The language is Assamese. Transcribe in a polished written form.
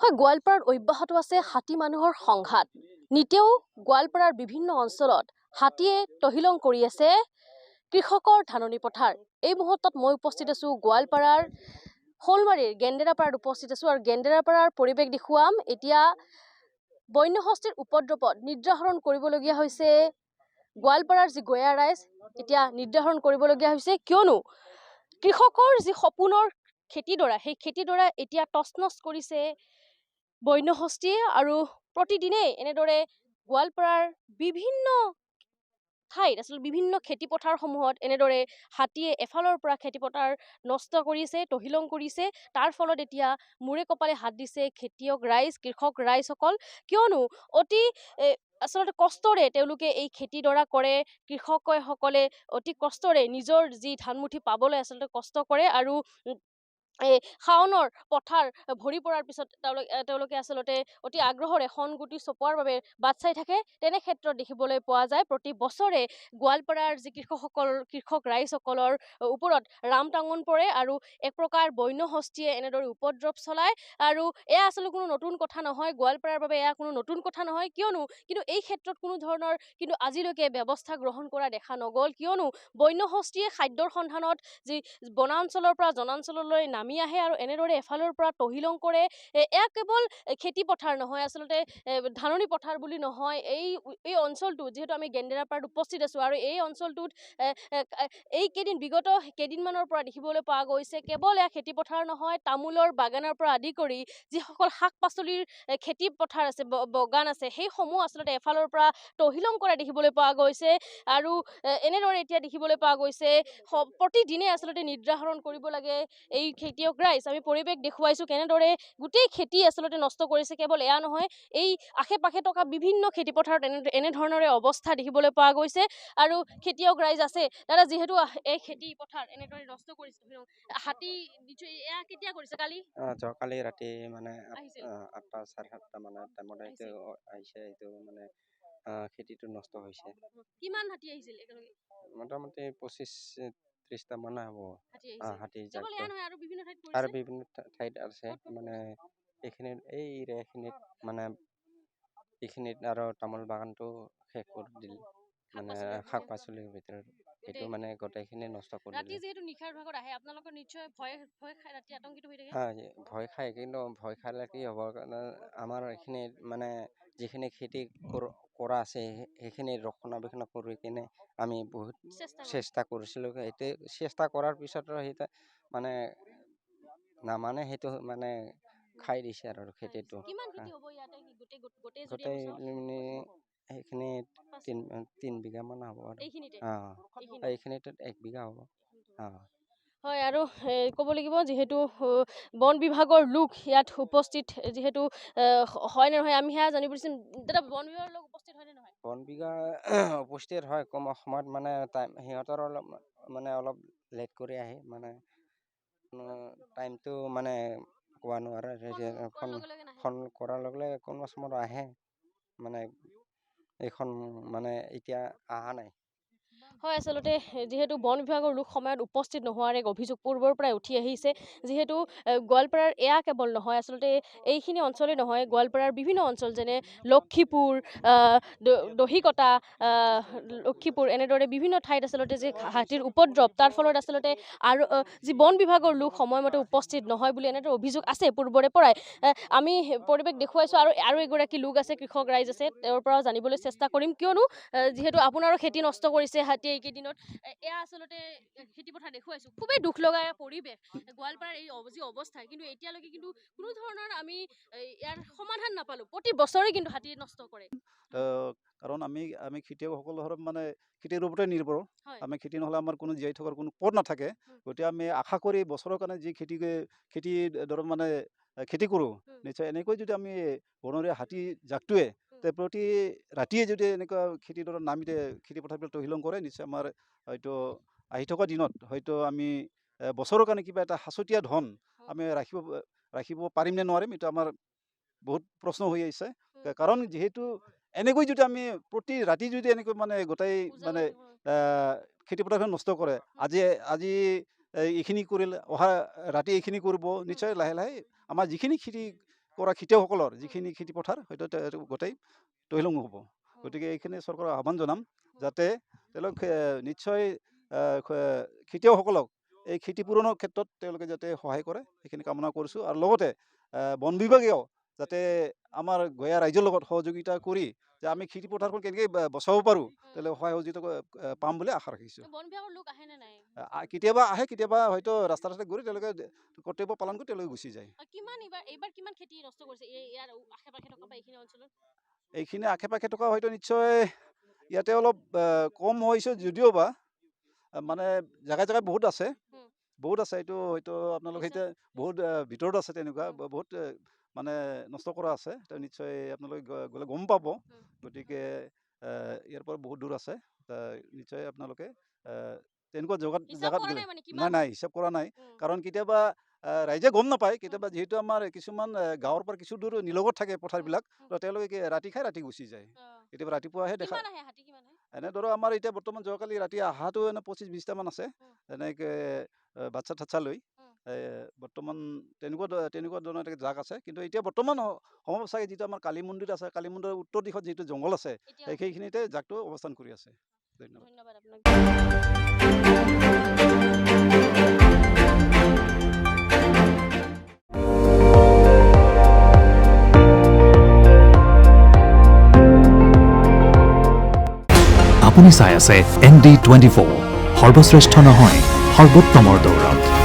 হয়, গোৱালপাৰাত অব্যাহত আছে হাতী মানুহৰ সংঘাত। নিতেও গোৱালপাৰাৰ বিভিন্ন অঞ্চলত হাতীয়ে তহিলং কৰি আছে কৃষকৰ ধাননি পথাৰ। এই মুহূৰ্তত মই উপস্থিত আছোঁ গোৱালপাৰাৰ শ'লমাৰীৰ গেন্দেৰাপাৰাত উপস্থিত আছোঁ আৰু গেন্দেৰাপাৰাৰ পৰিৱেশ দেখুৱাম। এতিয়া বন্যহস্তীৰ উপদ্ৰৱত নিদ্ৰাহৰণ কৰিবলগীয়া হৈছে গোৱালপাৰাৰ যি গঞা ৰাইজ, এতিয়া নিদ্ৰাহৰণ কৰিবলগীয়া হৈছে, কিয়নো কৃষকৰ যি সপোনৰ খেতিডৰা, সেই খেতিডৰা এতিয়া তছনছ কৰিছে বন্যহস্তীয়ে আৰু প্ৰতিদিনেই এনেদৰে গোৱালপাৰাৰ বিভিন্ন ঠাইত আচলতে বিভিন্ন খেতিপথাৰসমূহত এনেদৰে হাতীয়ে এফালৰ পৰা খেতিপথাৰ নষ্ট কৰিছে, তহিলং কৰিছে। তাৰ ফলত এতিয়া মূৰে কপালে হাত দিছে খেতিয়ক ৰাইজ, কৃষক ৰাইজসকল, কিয়নো অতি আচলতে কষ্টৰে তেওঁলোকে এই খেতিডৰা কৰে। কৃষকসকলে অতি কষ্টৰে নিজৰ যি ধানমুঠি পাবলৈ আচলতে কষ্ট কৰে আৰু এই শাওনৰ পথাৰ ভৰি পৰাৰ পিছত তেওঁলোকে আচলতে অতি আগ্ৰহৰে শনগুটি চপোৱাৰ বাবে বাট চাই থাকে। তেনে ক্ষেত্ৰত দেখিবলৈ পোৱা যায় প্ৰতি বছৰে গোৱালপাৰাৰ যি কৃষক ৰাইজসকলৰ ওপৰত ৰামটাঙন পৰে আৰু এক প্ৰকাৰ বন্যহস্তীয়ে এনেদৰে উপদ্ৰৱ চলায়। আৰু এয়া আচলতে কোনো নতুন কথা নহয়, গোৱালপাৰাৰ বাবে এয়া কোনো নতুন কথা নহয়, কিন্তু এই ক্ষেত্ৰত কোনো ধৰণৰ কিন্তু আজিলৈকে ব্যৱস্থা গ্ৰহণ কৰা দেখা নগ'ল। কিয়নো বন্যহস্তীয়ে খাদ্যৰ সন্ধানত যি বনাঞ্চলৰ পৰা জনাঞ্চললৈ নামি আহে আৰু এনেদৰে এফালৰ পৰা তহিলং কৰে। এয়া কেৱল খেতি পথাৰ নহয়, আচলতে ধাননি পথাৰ বুলি নহয়, এই অঞ্চলটো যিহেতু আমি গেন্দেৰাপাৰাত উপস্থিত আছোঁ আৰু এই অঞ্চলটোত বিগত কেইদিনমানৰ পৰা দেখিবলৈ পোৱা গৈছে কেৱল এয়া খেতি পথাৰ নহয়, তামোলৰ বাগানৰ পৰা আদি কৰি যিসকল শাক পাচলিৰ খেতি পথাৰ আছে, বাগান আছে, সেইসমূহ আচলতে এফালৰ পৰা তহিলং কৰা দেখিবলৈ পোৱা গৈছে। আৰু এনেদৰে এতিয়া দেখিবলৈ পোৱা গৈছে প্ৰতিদিনে আচলতে নিদ্ৰাহৰণ কৰিব লাগে এই খেতিয়ক ৰাইজ। আমি পৰিৱেশ দেখুৱাইছোঁ কেনেদৰে গোটেই খেতি আচলতে নষ্ট কৰিছে। কেৱল এয়া নহয়, এই আশে পাশে থকা বিভিন্ন খেতিপথাৰত এনেধৰণৰে অৱস্থা দেখিবলৈ পোৱা গৈছে। আৰু খেতিয়ক ৰাইজ আছে, দাদা, যিহেতু এই খেতি পথাৰ এনেদৰে নষ্ট কৰিছে, হাতী এয়া কেতিয়া কৰিছে? কালি ৰাতি মানে 8টা 7:30 মানৰ টাইমত আহিছে। এইটো মানে খেতিটো নষ্ট হৈছে। কিমান হাতী আহিছিল একেলগে? মোটামুটি 25-30টা মান হ'ব হাতী। আৰু বিভিন্ন ঠাইত আছে, মানে এইখিনিত মানে এইখিনিত আৰু তামোল বাগানটো শেষ কৰি দিল, মানে শাক পাচলিৰ ভিতৰত সেইটো মানে গোটেইখিনি নষ্ট কৰি দিলে। যিহেতু নিশাৰ ভাগত আহে, আপোনালোকৰ নিশ্চয় ভয় খাই, ৰাতি আতংকিত হৈ থাকে। ভয় খায়, কিন্তু ভয় খালে কি হ'ব, কাৰণে আমাৰ এইখিনিত মানে যিখিনি খেতি কৰা আছে সেইখিনি ৰক্ষণাবেক্ষণ কৰি কিনে আমি বহুত চেষ্টা কৰিছিলোঁ। সেইটো চেষ্টা কৰাৰ পিছতো সেইটো মানে নামানে, সেইটো মানে খাই দিছে আৰু খেতিটো। গোটেই সেইখিনিত 3 বিঘামান হ'ব আৰু এইখিনিত 1 বিঘা হ'ব। হয়, আৰু ক'ব লাগিব যিহেতু বন বিভাগৰ লোক ইয়াত উপস্থিত যিহেতু হয় নে নহয়, আমি সেয়া জানিব পাৰিছোঁ। দাদা, বন বিভাগৰ লোক উপস্থিত হয় নে নহয়? বন বিভাগ উপস্থিত হয়, কম সময়ত মানে সিহঁতৰ অলপ লেট কৰি আহে, মানে টাইমটো মানে কোৱা নোৱাৰে। ফোন কৰাৰ লগে লগে কোনোবা সময়ত আহে, মানে এইখন মানে এতিয়া অহা নাই। হয়, আচলতে যিহেতু বন বিভাগৰ লোক সময়ত উপস্থিত নোহোৱাৰ এক অভিযোগ পূৰ্বৰ পৰাই উঠি আহিছে। যিহেতু গোৱালপাৰাৰ এয়া কেৱল নহয়, আচলতে এইখিনি অঞ্চলেই নহয়, গোৱালপাৰাৰ বিভিন্ন অঞ্চল যেনে লক্ষীপুৰ, দহিকটা, লক্ষীপুৰ, এনেদৰে বিভিন্ন ঠাইত আচলতে যি হাতীৰ উপদ্ৰৱ, তাৰ ফলত আচলতে আৰু যি বন বিভাগৰ লোক সময়মতে উপস্থিত নহয় বুলি এনেদৰে অভিযোগ আছে পূৰ্বৰে পৰাই। আমি পৰিৱেশ দেখুৱাইছোঁ আৰু এগৰাকী লোক আছে, কৃষক ৰাইজ আছে, তেওঁৰ পৰাও জানিবলৈ চেষ্টা কৰিম, কিয়নো যিহেতু আপোনাৰো খেতি নষ্ট কৰিছে হাতীয়ে এইকেইদিনত। এয়া আচলতে খেতি পথাৰ দেখুৱাইছোঁ, খুবেই দুখ লগা পৰিৱেশ গোৱালপাৰাৰ এই যি অৱস্থা, কিন্তু এতিয়ালৈকে কিন্তু কোনো ধৰণৰ আমি ইয়াৰ সমাধান নাপালোঁ। প্ৰতি বছৰে কিন্তু হাতী নষ্ট কৰে। কাৰণ আমি খেতিয়কসকলৰ মানে খেতিৰ ওপৰতে নিৰ্ভৰ। আমি খেতি নহ'লে আমাৰ কোনো জীয়াই থকাৰ কোনো পথ নাথাকে। গতিকে আমি আশা কৰি বছৰৰ কাৰণে যি খেতি ধৰক মানে খেতি কৰোঁ, নিশ্চয় এনেকৈ যদি আমি বনৰীয়া হাতী জাকটোৱে প্ৰতি ৰাতিয়ে যদি এনেকুৱা খেতিডৰাত নামি খেতি পথাৰবিলাক তহিলং কৰে, নিশ্চয় আমাৰ হয়তো আহি থকা দিনত হয়তো আমি বছৰৰ কাৰণে কিবা এটা সাঁচতীয়া ধন আমি ৰাখিব পাৰিম নে নোৱাৰিম, এইটো আমাৰ বহুত প্ৰশ্ন হৈ আহিছে। কাৰণ যিহেতু এনেকৈ যদি আমি প্ৰতি ৰাতি যদি এনেকৈ মানে গোটেই মানে খেতি পথাৰখন নষ্ট কৰে, আজি এইখিনি কৰিলে অহা ৰাতি এইখিনি কৰিব, নিশ্চয় লাহে লাহে আমাৰ যিখিনি খেতি কৰা খেতিয়কসকলৰ যিখিনি খেতি পথাৰ হয়তো গোটেই তহিলং হ'ব। গতিকে এইখিনি চৰকাৰক আহ্বান জনাম যাতে তেওঁলোক নিশ্চয় খেতিয়কসকলক এই ক্ষতিপূৰণৰ ক্ষেত্ৰত তেওঁলোকে যাতে সহায় কৰে সেইখিনি কামনা কৰিছোঁ। আৰু লগতে বন বিভাগেও যাতে আমাৰ গঞা ৰাইজৰ লগত সহযোগিতা কৰি যে আমি খেতি পথাৰখন কেনেকৈ বচাব পাৰোঁ তেওঁলোকে সহায় সহযোগিতা পাম বুলি আশা ৰাখিছোঁ। কেতিয়াবা আহে, কেতিয়াবা হয়তো ৰাস্তা ঘূৰি তেওঁলোকে কৰ্তব্য পালন কৰি তেওঁলোকে গুচি যায়। এইখিনি আশে পাশে থকা হয়তো নিশ্চয় ইয়াতে অলপ কম হৈছে যদিও বা মানে জেগাই জেগাই বহুত আছে এইটো হয়তো আপোনালোকে এতিয়া বহুত ভিতৰত আছে তেনেকুৱা বহুত মানে নষ্ট কৰা আছে। নিশ্চয় আপোনালোকে গ'লে গম পাব। গতিকে ইয়াৰ পৰা বহুত দূৰ আছে, নিশ্চয় আপোনালোকে তেনেকুৱা জেগাত গ'লে নাই হিচাপ কৰা নাই। কাৰণ কেতিয়াবা ৰাইজে গম নাপায়, কেতিয়াবা যিহেতু আমাৰ কিছুমান গাঁৱৰ পৰা কিছু দূৰ নিলগত থাকে পথাৰবিলাক, তেওঁলোকে ৰাতি খাই ৰাতি গুচি যায়। কেতিয়াবা ৰাতিপুৱাহে দেখা এনে ধৰক আমাৰ এতিয়া বৰ্তমান যোৱাকালি ৰাতি অহাটো এনে 25-20টামান আছে এনেকৈ বাচ্ছা ঠাচ্চা লৈ। বৰ্তমান তেনেকুৱা ধৰণৰ এটা জাক আছে। কিন্তু এতিয়া বৰ্তমান সম্ভৱ চাগে যিটো আমাৰ কালী মন্দিৰ আছে, কালী মন্দিৰৰ উত্তৰ দিশত যিটো জংঘল আছে সেইখিনিতে জাকটো অৱস্থান কৰি আছে। ধন্যবাদ। আপুনি চাই আছে ND24, সৰ্বশ্ৰেষ্ঠ নহয় সৰ্বোত্তমৰ দৌৰত।